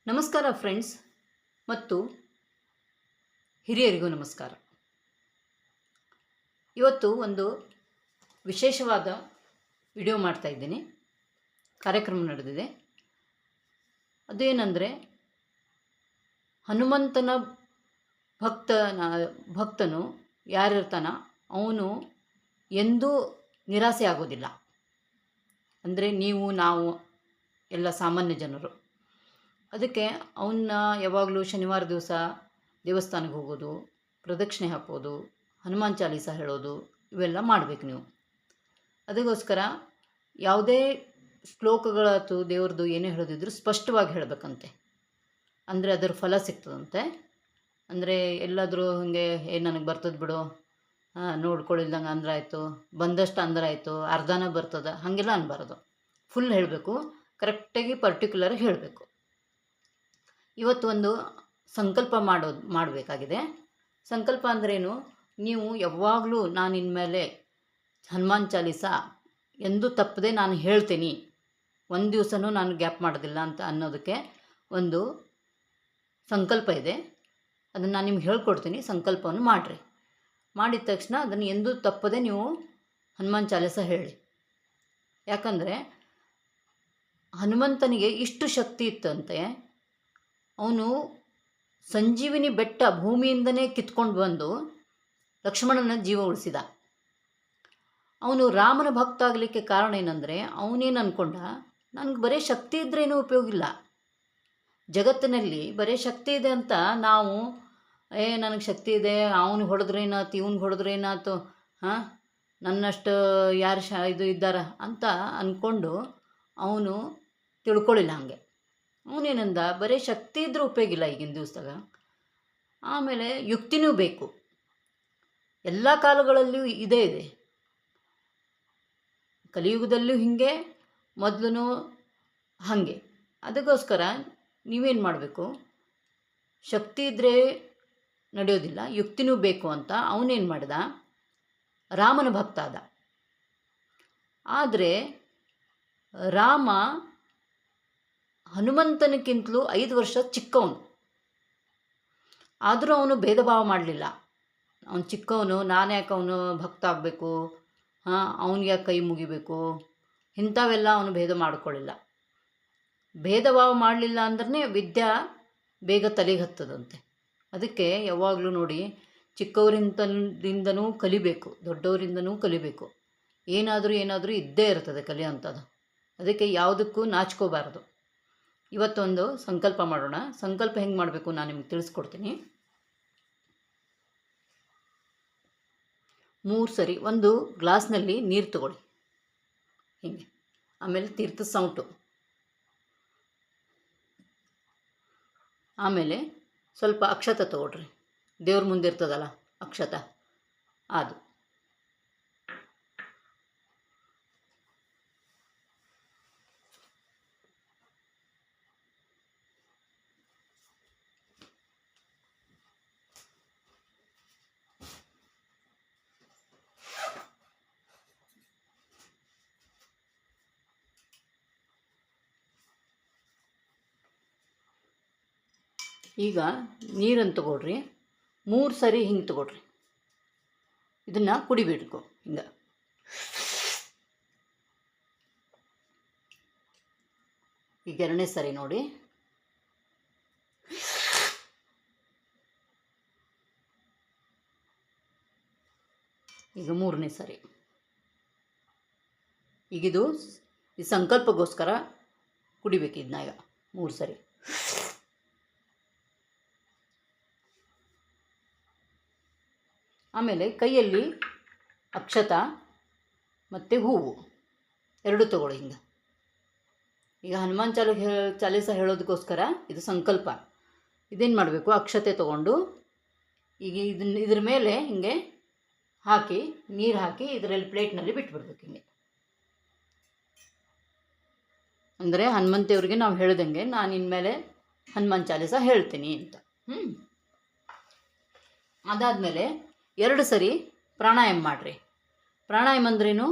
ನಮಸ್ಕಾರ ಫ್ರೆಂಡ್ಸ್ ಮತ್ತು ಹಿರಿಯರಿಗೂ ನಮಸ್ಕಾರ. ಇವತ್ತು ಒಂದು ವಿಶೇಷವಾದ ವಿಡಿಯೋ ಮಾಡ್ತಾ ಇದ್ದೀನಿ. ಕಾರ್ಯಕ್ರಮ ನಡೆದಿದೆ. ಅದೇನೆಂದರೆ, ಹನುಮಂತನ ಭಕ್ತನು ಯಾರಿರ್ತಾನ ಅವನು ಎಂದೂ ನಿರಾಸೆ ಆಗೋದಿಲ್ಲ. ಅಂದರೆ ನೀವು ನಾವು ಎಲ್ಲ ಸಾಮಾನ್ಯ ಜನರು. ಅದಕ್ಕೆ ಅವನ್ನ ಯಾವಾಗಲೂ ಶನಿವಾರ ದಿವಸ ದೇವಸ್ಥಾನಕ್ಕೆ ಹೋಗೋದು, ಪ್ರದಕ್ಷಿಣೆ ಹಾಕೋದು, ಹನುಮಾನ್ ಚಾಲೀಸ ಹೇಳೋದು ಇವೆಲ್ಲ ಮಾಡಬೇಕು ನೀವು. ಅದಕ್ಕೋಸ್ಕರ ಯಾವುದೇ ಶ್ಲೋಕಗಳಾಯ್ತು ದೇವ್ರದ್ದು ಏನೇ ಹೇಳೋದಿದ್ರು ಸ್ಪಷ್ಟವಾಗಿ ಹೇಳಬೇಕಂತೆ. ಅಂದರೆ ಅದರ ಫಲ ಸಿಗ್ತದಂತೆ. ಅಂದರೆ ಎಲ್ಲಾದರೂ ಹಾಗೆ ನನಗೆ ಬರ್ತದೆ ಬಿಡು, ನೋಡ್ಕೊಳ್ಳಿಲ್ದಂಗೆ ಅಂದ್ರಾಯ್ತು, ಬಂದಷ್ಟು ಅಂದ್ರಾಯ್ತು, ಅರ್ಧನ ಬರ್ತದೆ ಹಾಗೆಲ್ಲ ಅನ್ಬಾರ್ದು. ಫುಲ್ ಹೇಳಬೇಕು, ಕರೆಕ್ಟಾಗಿ ಪರ್ಟಿಕ್ಯುಲರಾಗಿ ಹೇಳಬೇಕು. ಇವತ್ತು ಒಂದು ಸಂಕಲ್ಪ ಮಾಡಬೇಕಾಗಿದೆ. ಸಂಕಲ್ಪ ಅಂದ್ರೇನು, ನೀವು ಯಾವಾಗಲೂ ನಾನು ಇನ್ಮೇಲೆ ಹನುಮಾನ್ ಚಾಲೀಸ ಎಂದೂ ತಪ್ಪದೆ ನಾನು ಹೇಳ್ತೀನಿ, ಒಂದು ದಿವಸನೂ ನಾನು ಗ್ಯಾಪ್ ಮಾಡೋದಿಲ್ಲ ಅಂತ ಅನ್ನೋದಕ್ಕೆ ಒಂದು ಸಂಕಲ್ಪ ಇದೆ. ಅದನ್ನು ನಾನು ನಿಮ್ಗೆ ಹೇಳ್ಕೊಡ್ತೀನಿ. ಸಂಕಲ್ಪವನ್ನು ಮಾಡಿರಿ. ಮಾಡಿದ ತಕ್ಷಣ ಅದನ್ನು ಎಂದೂ ತಪ್ಪದೆ ನೀವು ಹನುಮಾನ್ ಚಾಲೀಸ ಹೇಳಿ. ಯಾಕಂದರೆ ಹನುಮಂತನಿಗೆ ಇಷ್ಟು ಶಕ್ತಿ ಇತ್ತಂತೆ, ಅವನು ಸಂಜೀವಿನಿ ಬೆಟ್ಟ ಭೂಮಿಯಿಂದನೇ ಕಿತ್ಕೊಂಡು ಬಂದು ಲಕ್ಷ್ಮಣನ ಜೀವ ಉಳಿಸಿದ. ಅವನು ರಾಮನ ಭಕ್ತ ಆಗಲಿಕ್ಕೆ ಕಾರಣ ಏನಂದರೆ, ಅವನೇನು ಅಂದ್ಕೊಂಡ, ನನಗೆ ಬರೀ ಶಕ್ತಿ ಇದ್ರೇನೂ ಉಪಯೋಗ ಇಲ್ಲ. ಜಗತ್ತಿನಲ್ಲಿ ಬರೀ ಶಕ್ತಿ ಇದೆ ಅಂತ ನಾವು ನನಗೆ ಶಕ್ತಿ ಇದೆ, ಅವನಿಗೆ ಹೊಡೆದ್ರೇನಾಯ್ತು, ಇವ್ನಿಗೆ ಹೊಡೆದ್ರೇನಾಯ್ತು, ನನ್ನಷ್ಟು ಯಾರು ಇದು ಇದ್ದಾರ ಅಂತ ಅಂದ್ಕೊಂಡು ಅವನು ತಿಳ್ಕೊಳ್ಳಿಲ್ಲ. ಹಾಗೆ ಅವನೇನಂದ, ಬರೀ ಶಕ್ತಿ ಇದ್ರೂ ಉಪಯೋಗ ಇಲ್ಲ ಈಗಿನ ದಿವಸದಾಗ. ಆಮೇಲೆ ಯುಕ್ತಿನೂ ಬೇಕು. ಎಲ್ಲ ಕಾಲಗಳಲ್ಲಿಯೂ ಇದೇ ಇದೆ. ಕಲಿಯುಗದಲ್ಲೂ ಹೀಗೆ, ಮೊದಲು ಹಾಗೆ. ಅದಕ್ಕೋಸ್ಕರ ನೀವೇನು ಮಾಡಬೇಕು, ಶಕ್ತಿ ಇದ್ದರೆ ನಡೆಯೋದಿಲ್ಲ, ಯುಕ್ತಿನೂ ಬೇಕು ಅಂತ ಅವನೇನು ಮಾಡಿದ, ರಾಮನ ಭಕ್ತ ಆದ. ಆದರೆ ರಾಮ ಹನುಮಂತನಕ್ಕಿಂತಲೂ 5 ವರ್ಷ ಚಿಕ್ಕವನು. ಆದರೂ ಅವನು ಭೇದ ಭಾವ ಮಾಡಲಿಲ್ಲ. ಅವನು ಚಿಕ್ಕವನು, ನಾನು ಯಾಕೆ ಅವನು ಭಕ್ತ ಆಗಬೇಕು, ಅವನಿಗೆ ಯಾಕೆ ಕೈ ಮುಗಿಬೇಕು, ಇಂಥವೆಲ್ಲ ಅವನು ಭೇದ ಮಾಡಿಕೊಳ್ಳಿಲ್ಲ. ಭೇದ ಭಾವ ಮಾಡಲಿಲ್ಲ ಅಂದ್ರೆ ವಿದ್ಯೆ ಬೇಗ ತಲೆಗೆ ಹತ್ತದಂತೆ. ಅದಕ್ಕೆ ಯಾವಾಗಲೂ ನೋಡಿ, ಚಿಕ್ಕವರಿಂದನೂ ಕಲಿಬೇಕು, ದೊಡ್ಡವರಿಂದನೂ ಕಲಿಬೇಕು. ಏನಾದರೂ ಇದ್ದೇ ಇರ್ತದೆ ಕಲಿಯೋಂಥದ್ದು. ಅದಕ್ಕೆ ಯಾವುದಕ್ಕೂ ನಾಚ್ಕೋಬಾರ್ದು. ಇವತ್ತೊಂದು ಸಂಕಲ್ಪ ಮಾಡೋಣ. ಸಂಕಲ್ಪ ಹೆಂಗೆ ಮಾಡಬೇಕು ನಾನು ನಿಮಗೆ ತಿಳಿಸ್ಕೊಡ್ತೀನಿ. 3 ಸರಿ ಒಂದು ಗ್ಲಾಸ್ನಲ್ಲಿ ನೀರು ತಗೊಳ್ಳಿ ಹೀಗೆ. ಆಮೇಲೆ ತೀರ್ಥದ ಸೌಟು, ಆಮೇಲೆ ಸ್ವಲ್ಪ ಅಕ್ಷತ ತಗೊಳ್ರಿ. ದೇವ್ರ ಮುಂದೆ ಇರ್ತದಲ್ಲ ಅಕ್ಷತ, ಅದು. ಈಗ ನೀರನ್ನು ತಗೊಳ್ರಿ. 3 ಸರಿ ಹಿಂಗೆ ತಗೊಳ್ರಿ. ಇದನ್ನು ಕುಡಿಬೇಕು ಹಿಂಗೆ. ಈಗ 2ನೇ ಸರಿ ನೋಡಿ. ಈಗ 3ನೇ ಸರಿ. ಈಗಿದು ಈ ಸಂಕಲ್ಪಗೋಸ್ಕರ ಕುಡಿಬೇಕು ಇದನ್ನ. ಈಗ 3 ಸರಿ. ಆಮೇಲೆ ಕೈಯಲ್ಲಿ ಅಕ್ಷತ ಮತ್ತು ಹೂವು 2 ತಗೊಳ್ಳಿ ಹಿಂಗೆ. ಈಗ ಹನುಮಾನ್ ಚಾಲೀಸ ಹೇಳೋದಕ್ಕೋಸ್ಕರ ಇದು ಸಂಕಲ್ಪ. ಇದೇನು ಮಾಡಬೇಕು, ಅಕ್ಷತೆ ತಗೊಂಡು ಈಗ ಇದ್ರ ಮೇಲೆ ಹಿಂಗೆ ಹಾಕಿ, ನೀರು ಹಾಕಿ ಇದರಲ್ಲಿ ಪ್ಲೇಟ್ನಲ್ಲಿ ಬಿಟ್ಬಿಡ್ಬೇಕು ಹಿಂಗೆ. ಅಂದರೆ ಹನುಮಂತೇವ್ರಿಗೆ ನಾವು ಹೇಳ್ದಂಗೆ ನಾನು ಇನ್ಮೇಲೆ ಹನುಮಾನ್ ಚಾಲೀಸ ಹೇಳ್ತೀನಿ ಅಂತ. ಅದಾದಮೇಲೆ 2 ಸರಿ ಪ್ರಾಣಾಯಾಮ ಮಾಡಿರಿ. ಪ್ರಾಣಾಯಾಮ ಅಂದ್ರೇನು,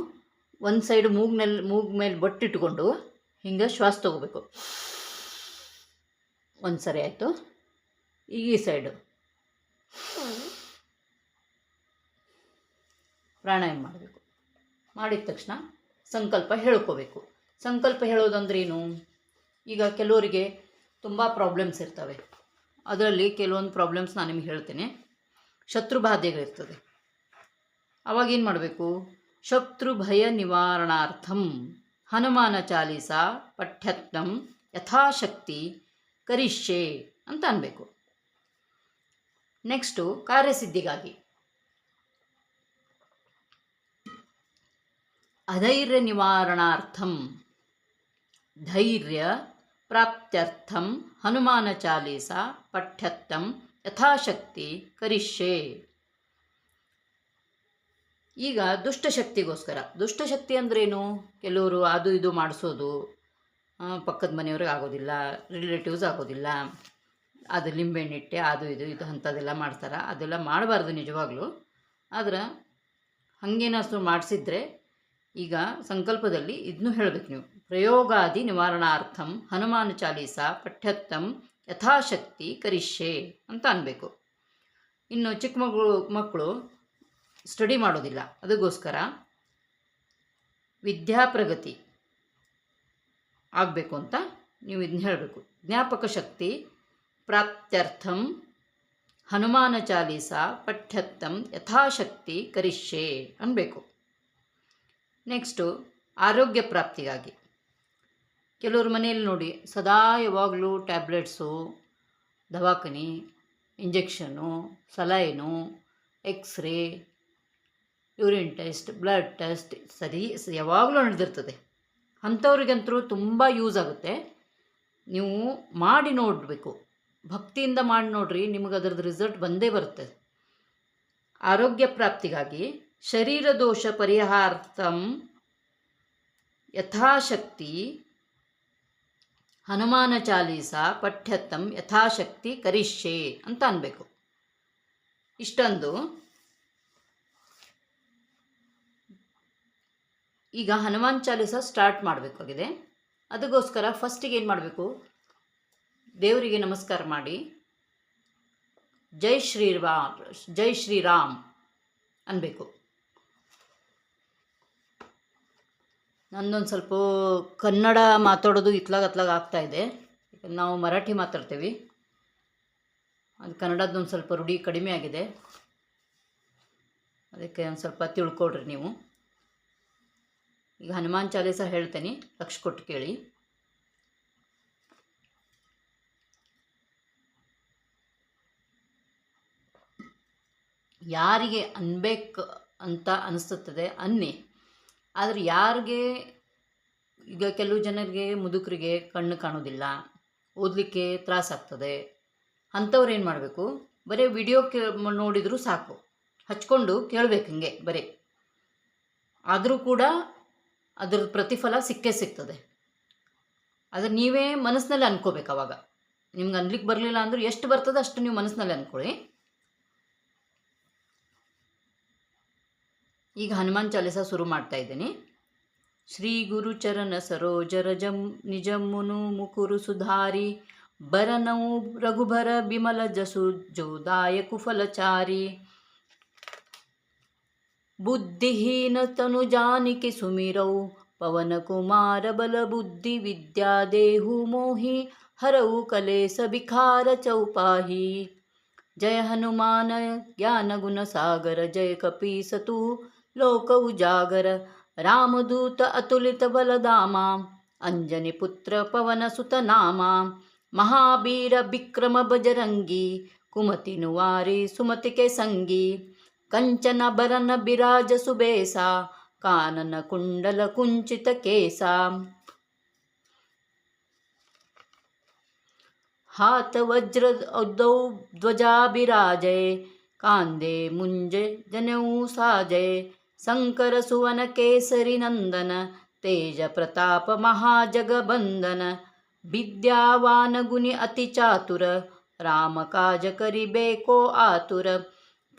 ಒಂದು ಸೈಡ್ ಮೂಗ್ ಮೇಲೆ ಬೊಟ್ಟಿಟ್ಕೊಂಡು ಹಿಂಗೆ ಶ್ವಾಸ ತಗೋಬೇಕು. ಒಂದು ಸರಿ ಆಯಿತು. ಈಗ ಈ ಸೈಡು ಪ್ರಾಣಾಯಾಮ ಮಾಡಬೇಕು. ಮಾಡಿದ ತಕ್ಷಣ ಸಂಕಲ್ಪ ಹೇಳ್ಕೋಬೇಕು. ಸಂಕಲ್ಪ ಹೇಳೋದಂದ್ರೇನು? ಈಗ ಕೆಲವರಿಗೆ ತುಂಬ ಪ್ರಾಬ್ಲಮ್ಸ್ ಇರ್ತವೆ. ಅದರಲ್ಲಿ ಕೆಲವೊಂದು ಪ್ರಾಬ್ಲಮ್ಸ್ ನಾನು ನಿಮಗೆ ಹೇಳ್ತೇನೆ. ಶತ್ರು ಬಾಧೆಗಳಿರ್ತದೆ. ಅವಾಗೇನು ಮಾಡಬೇಕು? ಶತ್ರು ಭಯ ನಿವಾರಣಾರ್ಥಂ ಹನುಮಾನ ಚಾಲೀಸ ಪಠ್ಯತ್ನಂ ಯಥಾಶಕ್ತಿ ಕರಿಷ್ಯೆ ಅಂತ ಅನ್ಬೇಕು. ನೆಕ್ಸ್ಟು ಕಾರ್ಯಸಿದ್ಧಿಗಾಗಿ ಅಧೈರ್ಯ ನಿವಾರಣಾರ್ಥಂ ಧೈರ್ಯ ಪ್ರಾಪ್ತ್ಯರ್ಥಂ ಹನುಮಾನ ಚಾಲೀಸ ಪಠ್ಯತ್ತಂ ಯಥಾಶಕ್ತಿ ಕರಿಷ್ಯೆ. ಈಗ ದುಷ್ಟಶಕ್ತಿಗೋಸ್ಕರ. ದುಷ್ಟಶಕ್ತಿ ಅಂದ್ರೇನು? ಕೆಲವರು ಅದು ಇದು ಮಾಡಿಸೋದು, ಪಕ್ಕದ ಮನೆಯವ್ರಿಗೆ ಆಗೋದಿಲ್ಲ, ರಿಲೇಟಿವ್ಸ್ ಆಗೋದಿಲ್ಲ, ಅದು ಲಿಂಬೆಹಣ್ಣಿಟ್ಟೆ ಅದು ಇದು ಅಂಥದ್ದೆಲ್ಲ ಮಾಡ್ತಾರೆ. ಅದೆಲ್ಲ ಮಾಡಬಾರ್ದು ನಿಜವಾಗ್ಲೂ. ಆದ್ರೆ ಹಾಗೇನಾದ್ರು ಮಾಡಿಸಿದ್ರೆ ಈಗ ಸಂಕಲ್ಪದಲ್ಲಿ ಇದನ್ನು ಹೇಳಬೇಕು ನೀವು. ಪ್ರಯೋಗಾದಿ ನಿವಾರಣಾರ್ಥಂ ಹನುಮಾನ ಚಾಲೀಸ ಪಠ್ಯತ್ತಂ ಯಥಾಶಕ್ತಿ ಕರಿಷ್ಯೆ ಅಂತ ಅನ್ಬೇಕು. ಇನ್ನು ಚಿಕ್ಕ ಮಕ್ಕಳು ಸ್ಟಡಿ ಮಾಡೋದಿಲ್ಲ, ಅದಕ್ಕೋಸ್ಕರ ವಿದ್ಯಾಪ್ರಗತಿ ಆಗಬೇಕು ಅಂತ ನೀವು ಇದನ್ನ ಹೇಳಬೇಕು. ಜ್ಞಾಪಕ ಶಕ್ತಿ ಪ್ರಾಪ್ತ್ಯರ್ಥಂ ಹನುಮಾನ ಚಾಲೀಸ ಪಠ್ಯತ್ತಂ ಯಥಾಶಕ್ತಿ ಕರಿಷ್ಯೆ ಅನ್ಬೇಕು. ನೆಕ್ಸ್ಟು ಆರೋಗ್ಯ ಪ್ರಾಪ್ತಿಗಾಗಿ ಕೆಲವ್ರ ಮನೆಯಲ್ಲಿ ನೋಡಿ ಸದಾ ಯಾವಾಗಲೂ ಟ್ಯಾಬ್ಲೆಟ್ಸು, ದವಾಖಾನೆ, injection, saline, x-ray, urine test, blood test ಯಾವಾಗಲೂ ನಡೆದಿರ್ತದೆ. ಅಂಥವ್ರಿಗಂತೂ ತುಂಬ ಯೂಸ್ ಆಗುತ್ತೆ. ನೀವು ಮಾಡಿ ನೋಡಬೇಕು, ಭಕ್ತಿಯಿಂದ ಮಾಡಿ ನೋಡ್ರಿ, ನಿಮಗೆ ಅದರದ್ದು ರಿಸಲ್ಟ್ ಬಂದೇ ಬರುತ್ತೆ. ಆರೋಗ್ಯ ಪ್ರಾಪ್ತಿಗಾಗಿ ಶರೀರ ದೋಷ ಪರಿಹಾರಾರ್ಥಂ ಯಥಾಶಕ್ತಿ ಹನುಮಾನ ಚಾಲೀಸ ಪಠ್ಯತ್ತಂ ಯಥಾಶಕ್ತಿ ಕರಿಷ್ಯೆ ಅಂತ ಅನ್ಬೇಕು. ಇಷ್ಟೊಂದು. ಈಗ ಹನುಮಾನ್ ಚಾಲೀಸ ಸ್ಟಾರ್ಟ್ ಮಾಡಬೇಕಾಗಿದೆ. ಅದಕ್ಕೋಸ್ಕರ ಫಸ್ಟಿಗೆ ಏನು ಮಾಡಬೇಕು? ದೇವರಿಗೆ ನಮಸ್ಕಾರ ಮಾಡಿ ಜೈ ಶ್ರೀರಾಮ್ ಅನ್ಬೇಕು. ನಂದೊಂದು ಸ್ವಲ್ಪ ಕನ್ನಡ ಮಾತಾಡೋದು ಇತ್ಲಾಗ ಆಗ್ತಾಯಿದೆ. ನಾವು ಮರಾಠಿ ಮಾತಾಡ್ತೀವಿ, ಅದು ಕನ್ನಡದೊಂದು ಸ್ವಲ್ಪ ರೂಢಿ ಕಡಿಮೆ ಆಗಿದೆ. ಅದಕ್ಕೆ ಒಂದು ಸ್ವಲ್ಪ ತಿಳ್ಕೊಡ್ರಿ ನೀವು. ಈಗ ಹನುಮಾನ್ ಚಾಲೀಸ ಹೇಳ್ತೇನೆ, ಲಕ್ಷ ಕೊಟ್ಟು ಕೇಳಿ. ಯಾರಿಗೆ ಅನ್ಬೇಕು ಅಂತ ಅನಿಸ್ತದೆ ಅನ್ನಿ. ಆದರೆ ಯಾರಿಗೆ, ಈಗ ಕೆಲವು ಜನರಿಗೆ ಮುದುಕರಿಗೆ ಕಣ್ಣು ಕಾಣೋದಿಲ್ಲ, ಓದಲಿಕ್ಕೆ ತ್ರಾಸಾಗ್ತದೆ, ಅಂಥವ್ರು ಏನು ಮಾಡಬೇಕು? ಬರೀ ವಿಡಿಯೋ ನೋಡಿದರೂ ಸಾಕು, ಹಚ್ಕೊಂಡು ಕೇಳಬೇಕು ಹಿಂಗೆ ಬರೀ. ಆದರೂ ಕೂಡ ಅದರ ಪ್ರತಿಫಲ ಸಿಕ್ಕೇ ಸಿಗ್ತದೆ. ಆದರೆ ನೀವೇ ಮನಸ್ಸಿನಲ್ಲಿ ಅನ್ಕೋಬೇಕು. ಅವಾಗ ನಿಮ್ಗೆ ಅನ್ಲಿಕ್ಕೆ ಬರಲಿಲ್ಲ ಅಂದ್ರೆ ಎಷ್ಟು ಬರ್ತದೆ ಅಷ್ಟು ನೀವು ಮನಸ್ಸಿನಲ್ಲಿ ಅಂದ್ಕೊಳ್ಳಿ. ಈಗ ಹನುಮಾನ್ ಚಾಲೀಸ ಶುರು ಮಾಡ್ತಾ ಇದ್ದೀನಿ. ಶ್ರೀ ಗುರು ಚರಣ ಸರೋಜ ರಜಂ ನಿಜಮುನು ಮುಕುರು ಸುಧಾರಿ ಬರನೌ ರಘುಭರ ಬಿಮಲ ಜಸು ಜೋದಾಯ ಕುಫಲಚಾರಿ ಬುದ್ಧಿಹೀನ ತನು ಜಾನಿಕೆ ಸುಮಿರೌ ಪವನ ಕುಮಾರ ಬಲ ಬುದ್ಧಿ ವಿದ್ಯಾ ದೇಹು ಮೋಹಿ ಹರವು ಕಲೆ ಸಬಿಖಾರ ಚೌಪಾಹಿ ಜಯ ಹನುಮಾನ ಜ್ಞಾನ ಗುಣ ಸಾಗರ ಜಯ ಕಪೀಸತು ಲೋಕ ಉಜಾಗರ ರಾಮದೂತ ಅತುಲಿತ ಬಲಧಾಮ ಅಂಜನಿ ಪುತ್ರ ಪವನ ಸುತ ನಾಮ ಮಹಾಬೀರ ವಿಕ್ರಮ ಬಜರಂಗಿ ಕುಮತಿ ನುವಾರಿ ಸುಮತಿ ಕೆ ಸಂಗಿ ಕಂಚನ ಬರನ ಬಿರಾಜ ಸುಬೇಸ ಕಾನನ ಕುಂಡಲ ಕುಂಚಿತ ಕೇಸ हाथ वज्र औदौ ध्वजा बिराजय कांदे मुंज जनेऊ साजय शंकर सुवन केसरी नंदन तेज प्रताप महाजगबंदन विद्यावान गुनि अति चातुर राम काज करिबेको आतुर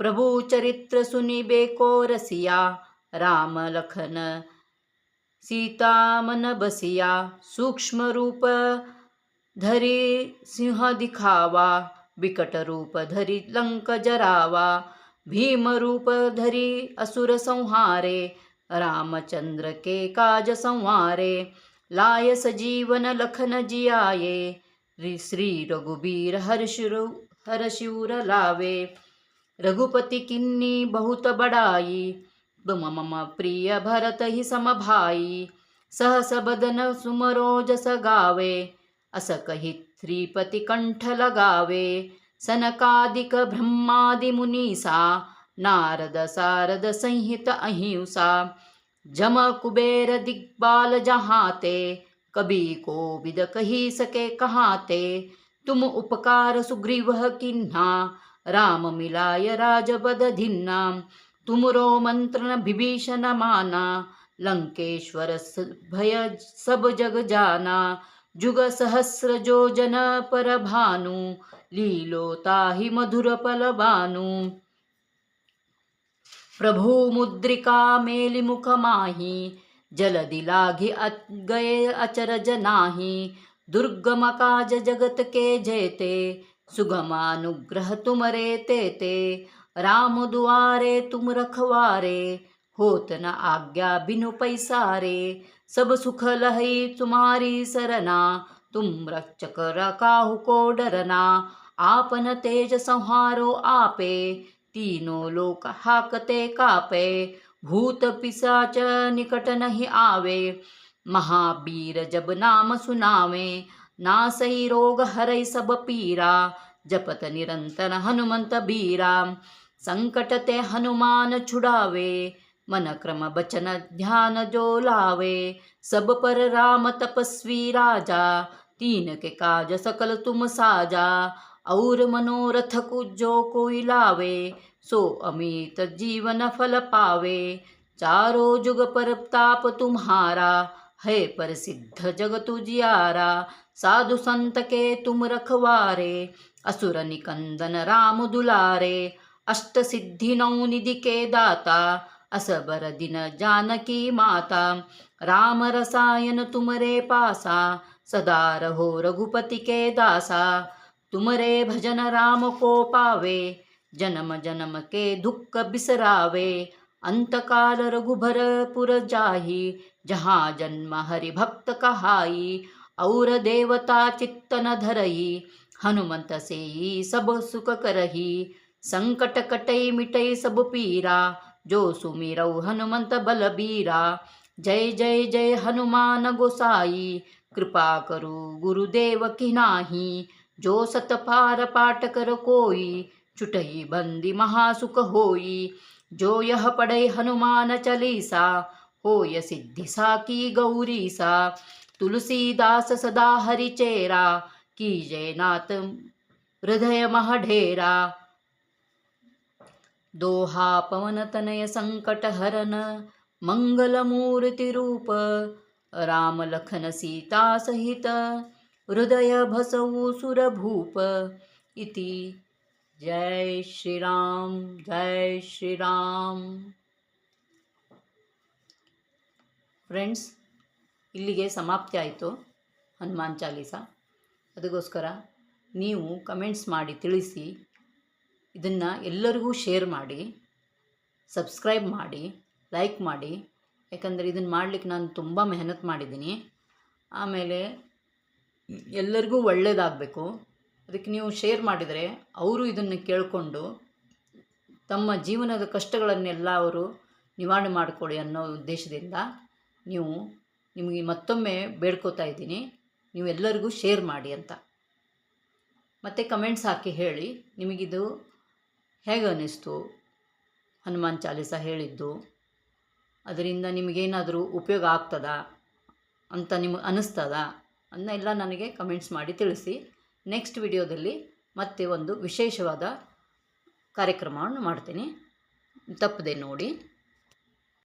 प्रभु चरित्र सुनिबेको रसिया राम लखन सीता मन बसिया सूक्ष्म रूप धरी सिंह दिखावा, विकट रूप धरी लंक जरावा, भीम रूप धरी असुर संहारे, रामचंद्र के काज संवारे, लाय सजीवन लखन जियाये, श्री रघुबीर हरशिवर लावे, रघुपति किन्नी बहुत बड़ाई, तुम मम प्रिय भरत ही समभाई, सहस बदन सुमरो जस गावे, अस कहि श्रीपति कंठ लगावे, सनकादिक ब्रह्मादि मुनीसा, नारद सारद संहित अहिंसा, जम कुबेर दिग्बाल जहाते, कभी कोविद कही सके कहाते, तुम उपकार सुग्रीव किन्हा, राम मिलाय राजपद धिन्ना, तुमरो मंत्रन विभीषण माना, लंकेश्वर भय सब जग जाना, जुग सहस्र जो जन पर भानु, लीलो ताहि मधुर पल बानु, प्रभु मुद्रिका मेलि मुख माही, जलदि लाघि गए अचरज नाही, दुर्गम काज जगत के जेते, सुगमानुग्रह तुमरे तेते, राम दुआरे तुम रखवारे, होत न आज्ञा बिनु पैसारे, सब सुख लहई तुम्हारी सरना, तुम रक्षक काहू को डरना, आपन तेज संहारो आपे, तीनों लोक हाकते कापे, भूत पिशाच निकट नहीं आवे, महावीर जब नाम सुनावे, नासई रोग हरै सब पीरा, जपत निरंतर हनुमंत बीरा, संकट ते हनुमान छुड़ावे, मन क्रम बचन ध्यान जो लावे, सब पर राम तपस्वी राजा, तीन के काज सकल तुम साजा, और मनोरथ को जो कोई लावे, सो अमित जीवन फल पावे, चारों जुग परताप तुम्हारा, है प्रसिद्ध जगत उजियारा, साधु संत के तुम रखवारे, असुर निकंदन राम दुलारे, अष्ट सिद्धि नौ निधि के दाता, असबर दिन जानकी माता, राम रसायन तुमरे पासा, सदा रहो रघुपति के दासा, तुमरे भजन राम को पावे, जन्म जन्म के दुख बिसरावे, अंतकाल रघुबर पुर जाहि, जहाँ जन्म हरि भक्त कहाई, और देवता चित्त न धरई, हनुमंत से सब सुख करही, संकट कटई मिटई सब पीरा, जो सुमिरौ हनुमंत बलबीरा, जय जय जय हनुमान गोसाई, कृपा करो गुरुदेव की नाही, जो सत पार पाठ कर कोई, छुटई बंदी महासुख होई, जो यह पढ़े हनुमान चालीसा, होय सिद्धि साकी गौरीसा, तुलसीदास सदा हरिचेरा, कीजय नाथ हृदय महढेरा, दोहा पवन तनय संकट हरन, मंगल मूर्ति रूप, राम लखन सीता सहित, हृदय भसऊ सुर भूप, इति। जय ಶ್ರೀರಾಮ್ ಜೈ ಶ್ರೀರಾಮ್. ಫ್ರೆಂಡ್ಸ್, ಇಲ್ಲಿಗೆ ಸಮಾಪ್ತಿ ಆಯಿತು ಹನುಮಾನ್ ಚಾಲೀಸ. ಅದಕ್ಕೋಸ್ಕರ ನೀವು ಕಮೆಂಟ್ಸ್ ಮಾಡಿ ತಿಳಿಸಿ, ಇದನ್ನು ಎಲ್ಲರಿಗೂ ಶೇರ್ ಮಾಡಿ, ಸಬ್ಸ್ಕ್ರೈಬ್ ಮಾಡಿ, ಲೈಕ್ ಮಾಡಿ. ಯಾಕಂದರೆ ಇದನ್ನು ಮಾಡಲಿಕ್ಕೆ ನಾನು ತುಂಬ ಮೆಹನತ್ ಮಾಡಿದ್ದೀನಿ. ಆಮೇಲೆ ಎಲ್ಲರಿಗೂ ಒಳ್ಳೆಯದಾಗಬೇಕು. ಅದಕ್ಕೆ ನೀವು ಶೇರ್ ಮಾಡಿದರೆ ಅವರು ಇದನ್ನು ಕೇಳಿಕೊಂಡು ತಮ್ಮ ಜೀವನದ ಕಷ್ಟಗಳನ್ನೆಲ್ಲ ಅವರು ನಿವಾರಣೆ ಮಾಡಿಕೊಳ್ಳಿ ಅನ್ನೋ ಉದ್ದೇಶದಿಂದ ನಿಮಗೆ ಮತ್ತೊಮ್ಮೆ ಬೇಡ್ಕೋತಾ ಇದ್ದೀನಿ, ನೀವು ಎಲ್ಲರಿಗೂ ಶೇರ್ ಮಾಡಿ ಅಂತ. ಮತ್ತು ಕಮೆಂಟ್ಸ್ ಹಾಕಿ ಹೇಳಿ, ನಿಮಗಿದು ಹೇಗೆ ಅನ್ನಿಸ್ತು ಹನುಮಾನ್ ಚಾಲೀಸ ಹೇಳಿದ್ದು, ಅದರಿಂದ ನಿಮಗೇನಾದರೂ ಉಪಯೋಗ ಆಗ್ತದಾ ಅಂತ ನಿಮಗೆ ಅನ್ನಿಸ್ತದಾ ಅದನ್ನೆಲ್ಲ ನನಗೆ ಕಮೆಂಟ್ಸ್ ಮಾಡಿ ತಿಳಿಸಿ. ನೆಕ್ಸ್ಟ್ ವಿಡಿಯೋದಲ್ಲಿ ಮತ್ತೆ ಒಂದು ವಿಶೇಷವಾದ ಕಾರ್ಯಕ್ರಮವನ್ನು ಮಾಡ್ತೀನಿ, ತಪ್ಪದೆ ನೋಡಿ.